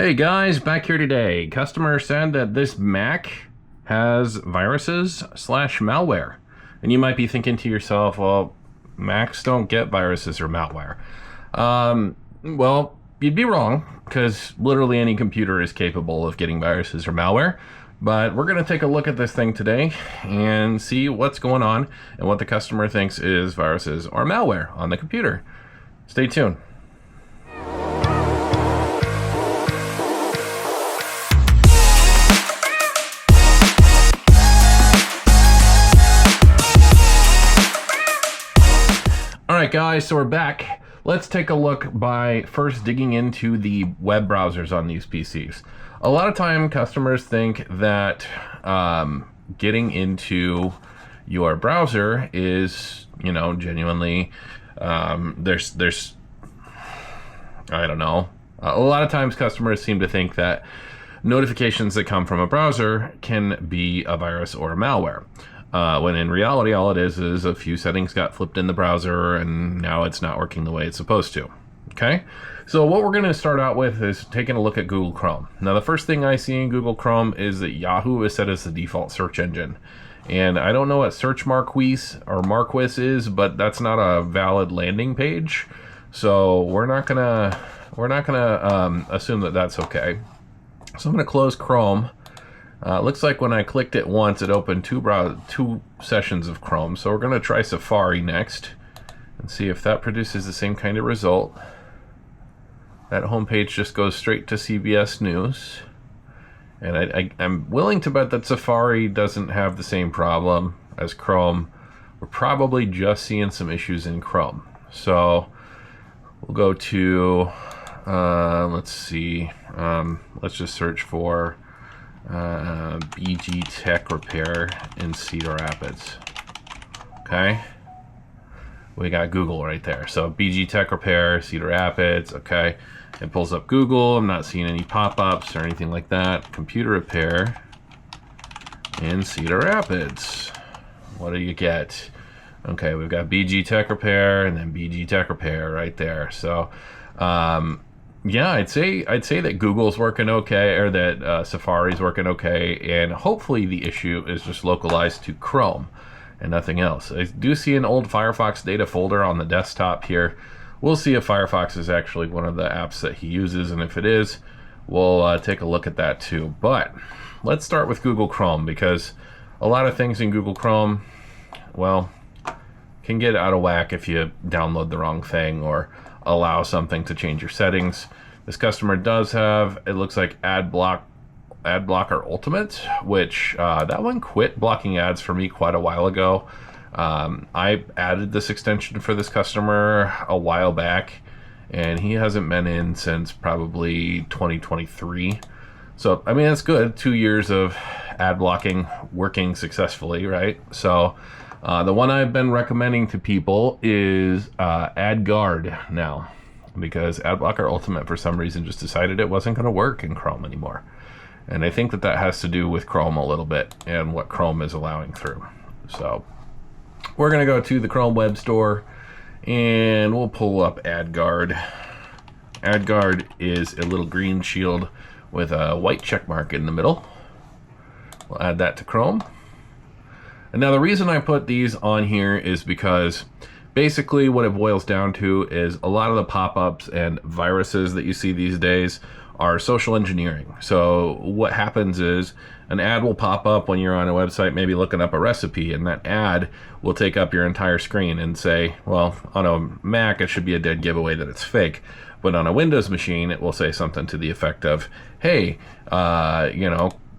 Hey guys, back here today. Customer said that this Mac has viruses slash malware. And you might be thinking to yourself, well, Macs don't get viruses or malware. Well, you'd be wrong, because literally any computer is capable of getting viruses or malware. But we're going to take a look at this thing today and see what's going on and what the customer thinks is viruses or malware on the computer. Stay tuned. Alright guys, so we're back. Let's take a look by first digging into the web browsers on these PCs. A lot of time customers think that getting into your browser is, genuinely, there's I don't know. A lot of times customers seem to think that notifications that come from a browser can be a virus or a malware. When in reality, all it is a few settings got flipped in the browser and now it's not working the way it's supposed to. Okay, so what we're going to start out with is taking a look at Google Chrome. Now, the first thing I see in Google Chrome is that Yahoo is set as the default search engine. And I don't know what search Marquis is, but that's not a valid landing page. So we're not gonna assume that that's okay. So I'm going to close Chrome. Looks like when I clicked it once, it opened two sessions of Chrome. So we're going to try Safari next and see if that produces the same kind of result. That homepage just goes straight to CBS News. And I'm willing to bet that Safari doesn't have the same problem as Chrome. We're probably just seeing some issues in Chrome. So we'll go to, let's see, let's just search for BG Tech Repair in Cedar Rapids. Okay, we got Google right there. So BG Tech Repair, Cedar Rapids. Okay, it pulls up Google. I'm not seeing any pop-ups or anything like that. Computer repair in Cedar Rapids. What do you get? Okay, we've got BG Tech Repair and then BG Tech Repair right there. So yeah, I'd say that Google's working okay, or that Safari's working okay, and hopefully the issue is just localized to Chrome and nothing else. I do see an old Firefox data folder on the desktop here. We'll see if Firefox is actually one of the apps that he uses, and if it is, we'll take a look at that too. But let's start with Google Chrome, because a lot of things in Google Chrome, well, can get out of whack if you download the wrong thing or allow something to change your settings. This customer does have, it looks like, Ad Blocker Ultimate, which that one quit blocking ads for me quite a while ago. I added this extension for this customer a while back, and he hasn't been in since probably 2023. So I mean, that's good. 2 years of ad blocking working successfully, right? So the one I've been recommending to people is AdGuard now, because AdBlocker Ultimate for some reason just decided it wasn't going to work in Chrome anymore. And I think that has to do with Chrome a little bit and what Chrome is allowing through. So we're going to go to the Chrome Web Store and we'll pull up AdGuard. AdGuard is a little green shield with a white check mark in the middle. We'll add that to Chrome. And now the reason I put these on here is because basically what it boils down to is a lot of the pop-ups and viruses that you see these days are social engineering. So what happens is an ad will pop up when you're on a website maybe looking up a recipe, and that ad will take up your entire screen and say, well, on a Mac it should be a dead giveaway that it's fake, but on a Windows machine it will say something to the effect of, hey,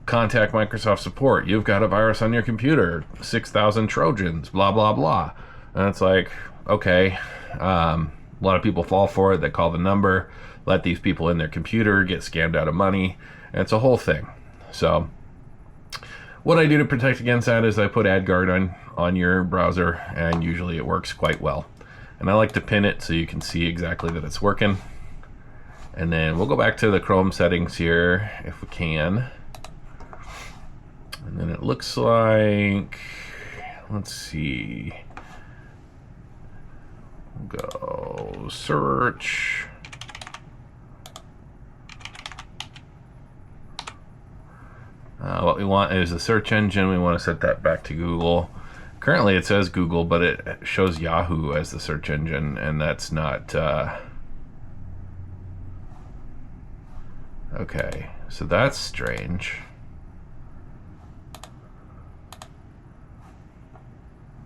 contact Microsoft support, you've got a virus on your computer, 6,000 Trojans, blah blah blah. And it's like, okay, a lot of people fall for it. They call the number, let these people in their computer get scammed out of money, and it's a whole thing. So what I do to protect against that is I put AdGuard on your browser, and usually it works quite well. And I like to pin it so you can see exactly that it's working. And then we'll go back to the Chrome settings here if we can. And then it looks like, let's see, go search, What we want is the search engine. We want to set that back to Google. Currently it says Google, but it shows Yahoo as the search engine, and that's not... Okay, so that's strange.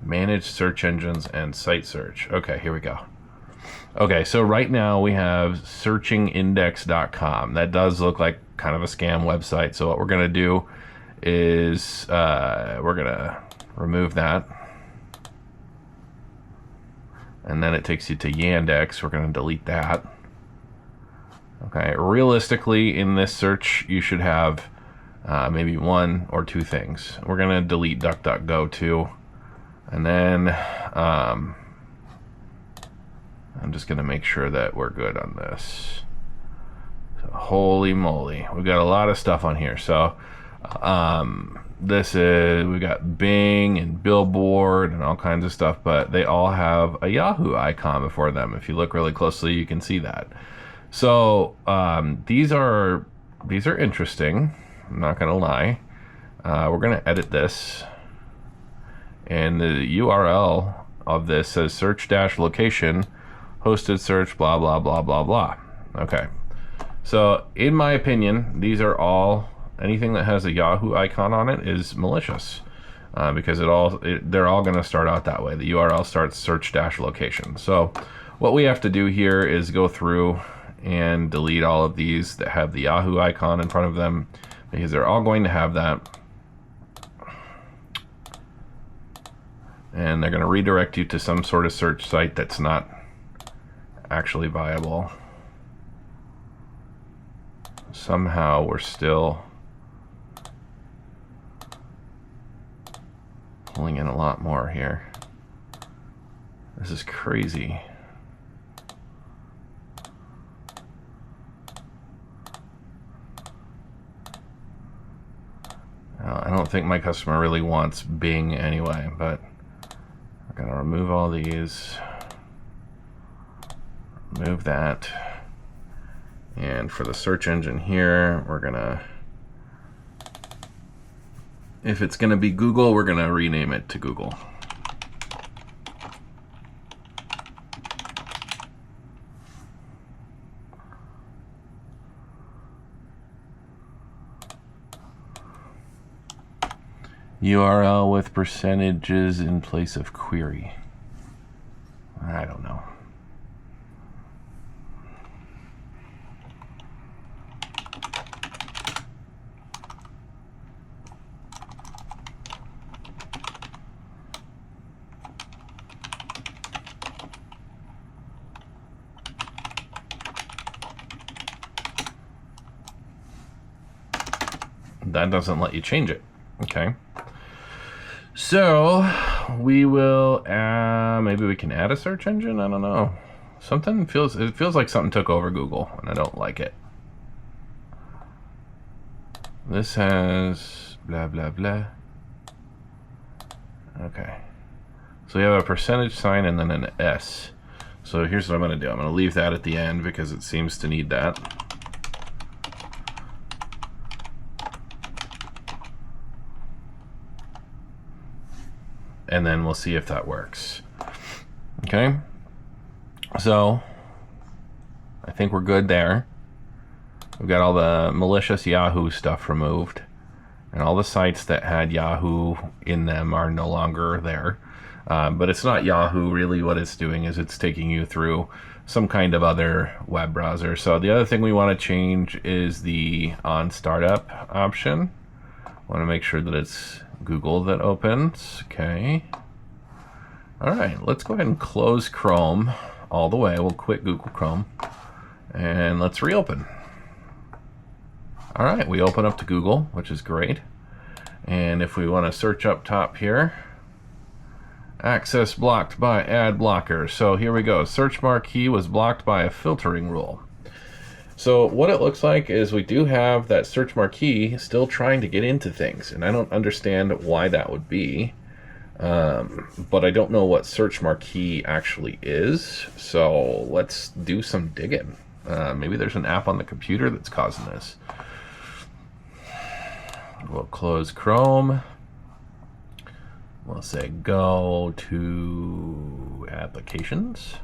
Manage search engines and site search. Okay, here we go. Okay, so right now we have searchingindex.com. That does look like kind of a scam website. So what we're going to do is we're going to remove that. And then it takes you to Yandex. We're going to delete that. Okay, realistically in this search you should have maybe one or two things. We're going to delete DuckDuckGo too. And then I'm just going to make sure that we're good on this. So, holy moly, we've got a lot of stuff on here. So this is, we got Bing and Billboard and all kinds of stuff, but they all have a Yahoo icon before them. If you look really closely, you can see that. So these are interesting. I'm not going to lie. We're going to edit this. And the URL of this says search-location, hosted search, blah, blah, blah, blah, blah. Okay. So, in my opinion, these are all, anything that has a Yahoo icon on it is malicious. Because they're all going to start out that way. The URL starts search-location. So, what we have to do here is go through and delete all of these that have the Yahoo icon in front of them, because they're all going to have that. And they're going to redirect you to some sort of search site that's not actually viable. Somehow we're still pulling in a lot more here. This is crazy. I don't think my customer really wants Bing anyway, but I'm going to remove all these, remove that, and for the search engine here, we're going to, if it's going to be Google, we're going to rename it to Google. URL with percentages in place of query. I don't know. That doesn't let you change it. Okay. So we will maybe we can add a search engine. I don't know. It feels like something took over Google, and I don't like it. This has blah blah blah. Okay. So we have a percentage sign and then an S. So here's what I'm going to do. I'm going to leave that at the end because it seems to need that. And then we'll see if that works. Okay. So I think we're good there. We've got all the malicious Yahoo stuff removed, and all the sites that had Yahoo in them are no longer there. But it's not Yahoo really. What it's doing is it's taking you through some kind of other web browser. So the other thing we want to change is the on startup option. I want to make sure that it's Google that opens. Okay. All right, let's go ahead and close Chrome all the way. We'll quit Google Chrome and let's reopen. All right, we open up to Google, which is great. And if we want to search up top here, access blocked by ad blocker. So here we go. Search marquee was blocked by a filtering rule. So what it looks like is we do have that search marquee still trying to get into things, and I don't understand why that would be. But I don't know what search marquee actually is, so let's do some digging. Maybe there's an app on the computer that's causing this. We'll close Chrome. We'll say go to applications.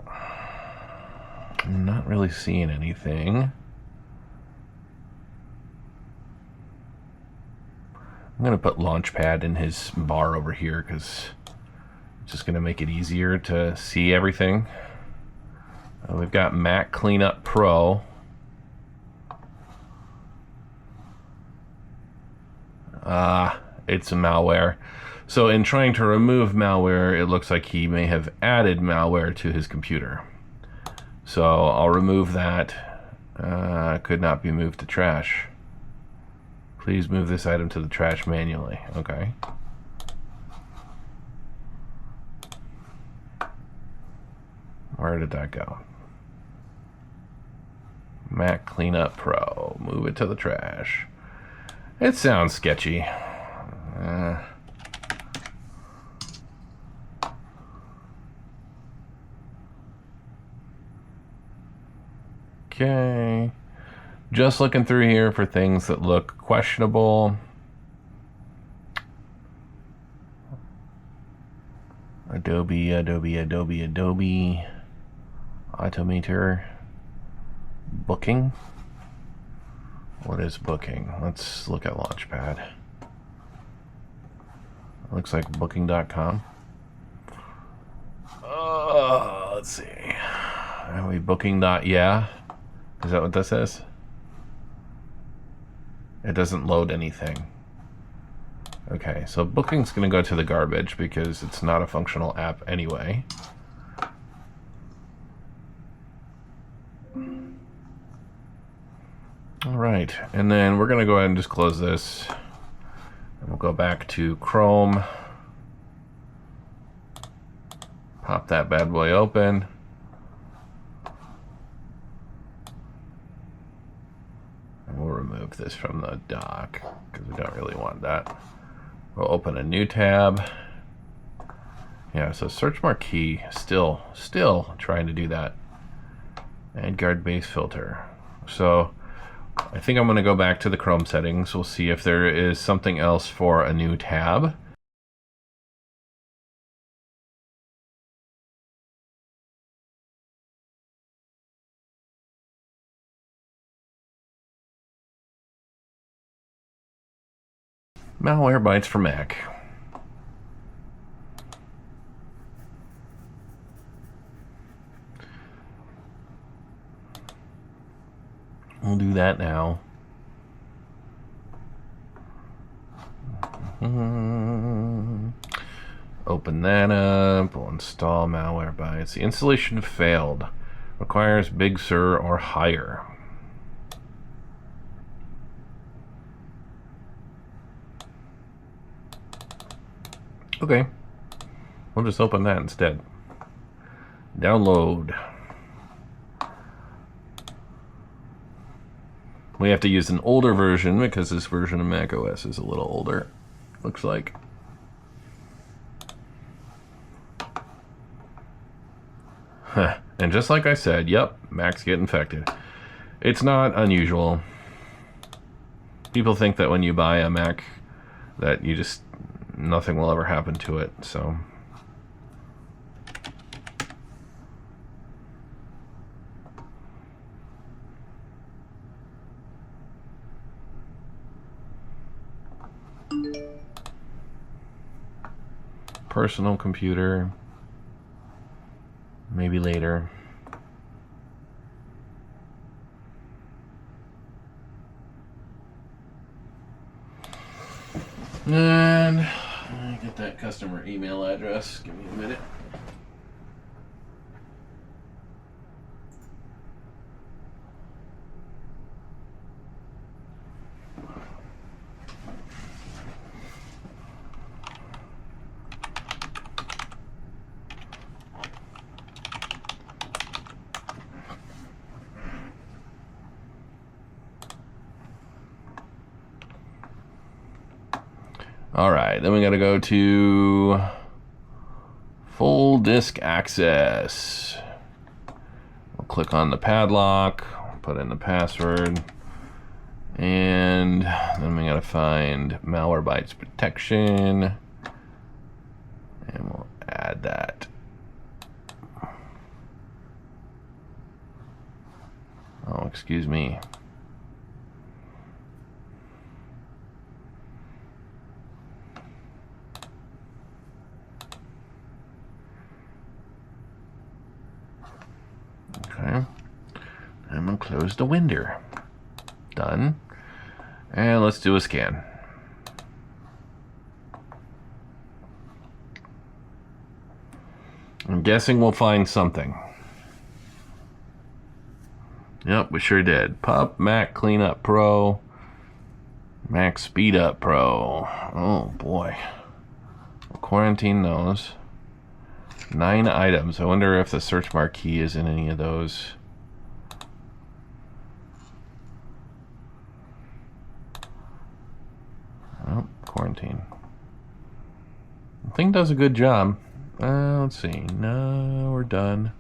I'm not really seeing anything. I'm going to put Launchpad in his bar over here because it's just going to make it easier to see everything. We've got Mac Cleanup Pro. It's a malware. So in trying to remove malware, it looks like he may have added malware to his computer. So I'll remove that. Could not be moved to trash. Please move this item to the trash manually. Okay. Where did that go? Mac Cleanup Pro. Move it to the trash. It sounds sketchy. Okay. Just looking through here for things that look questionable. Adobe. Automator. Booking. What is booking? Let's look at Launchpad. Looks like booking.com. Let's see. Are we booking? Yeah. Is that what this is? It doesn't load anything. Okay, so booking's going to go to the garbage because it's not a functional app anyway. All right, and then we're going to go ahead and just close this. And we'll go back to Chrome. Pop that bad boy open. And we'll remove this from the dock because we don't really want that. We'll open a new tab. Yeah, so search marquee, still trying to do that. And guard base filter. So I think I'm going to go back to the Chrome settings. We'll see if there is something else for a new tab. Malwarebytes for Mac. We'll do that now. Open that up. We'll install Malwarebytes. The installation failed. Requires Big Sur or higher. Okay. We'll just open that instead. Download. We have to use an older version because this version of macOS is a little older, looks like. Huh. And just like I said, yep, Macs get infected. It's not unusual. People think that when you buy a Mac that you just, nothing will ever happen to it, so. Personal computer, maybe later. And I get that customer email address. Give me a minute. All right, then we got to go to full disk access. click on the padlock, put in the password, and then we gotta find Malwarebytes protection, and we'll add that. Oh, excuse me. Okay, I'm gonna close the window. Done. And let's do a scan. I'm guessing we'll find something. Yep, we sure did. Pup Mac Cleanup Pro, Mac Speed Up Pro. Oh boy. Quarantine those. 9 items. I wonder if the search marquee is in any of those. Oh, quarantine. The thing does a good job. Let's see. No, we're done.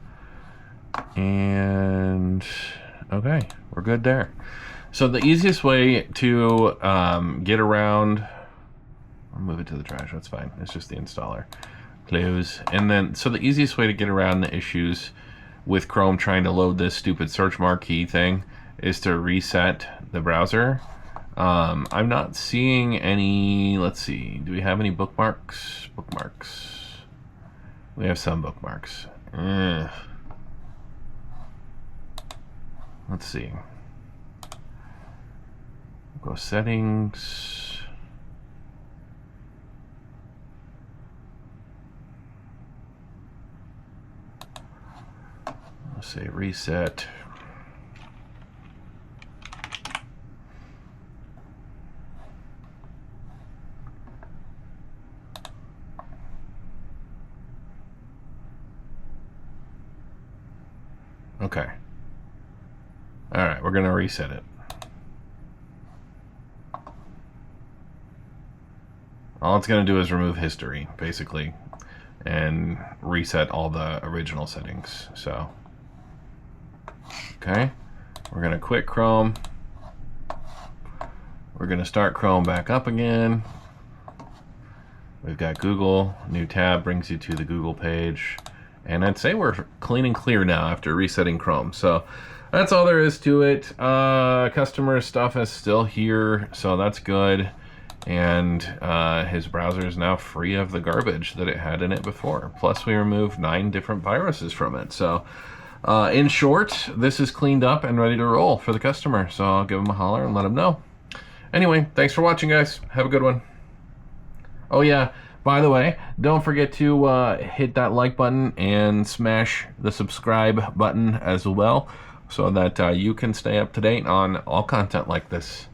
And okay, we're good there. So the easiest way to get around, I'll move it to the trash, that's fine. It's just the installer. Close. And then, so the easiest way to get around the issues with Chrome trying to load this stupid search marquee thing is to reset the browser. I'm not seeing any, let's see, do we have any bookmarks? Bookmarks. We have some bookmarks. Let's see. Go settings. Let's say reset. Okay. All right, we're going to reset it. All it's going to do is remove history, basically, and reset all the original settings. So, okay, we're going to quit Chrome. We're going to start Chrome back up again. We've got Google. New tab brings you to the Google page. And I'd say we're clean and clear now after resetting Chrome. So that's all there is to it. Customer stuff is still here, so that's good. And his browser is now free of the garbage that it had in it before. Plus, we removed 9 different viruses from it. So in short, this is cleaned up and ready to roll for the customer. So I'll give him a holler and let him know. Anyway, thanks for watching, guys. Have a good one. Oh, yeah. By the way, don't forget to hit that like button and smash the subscribe button as well so that you can stay up to date on all content like this.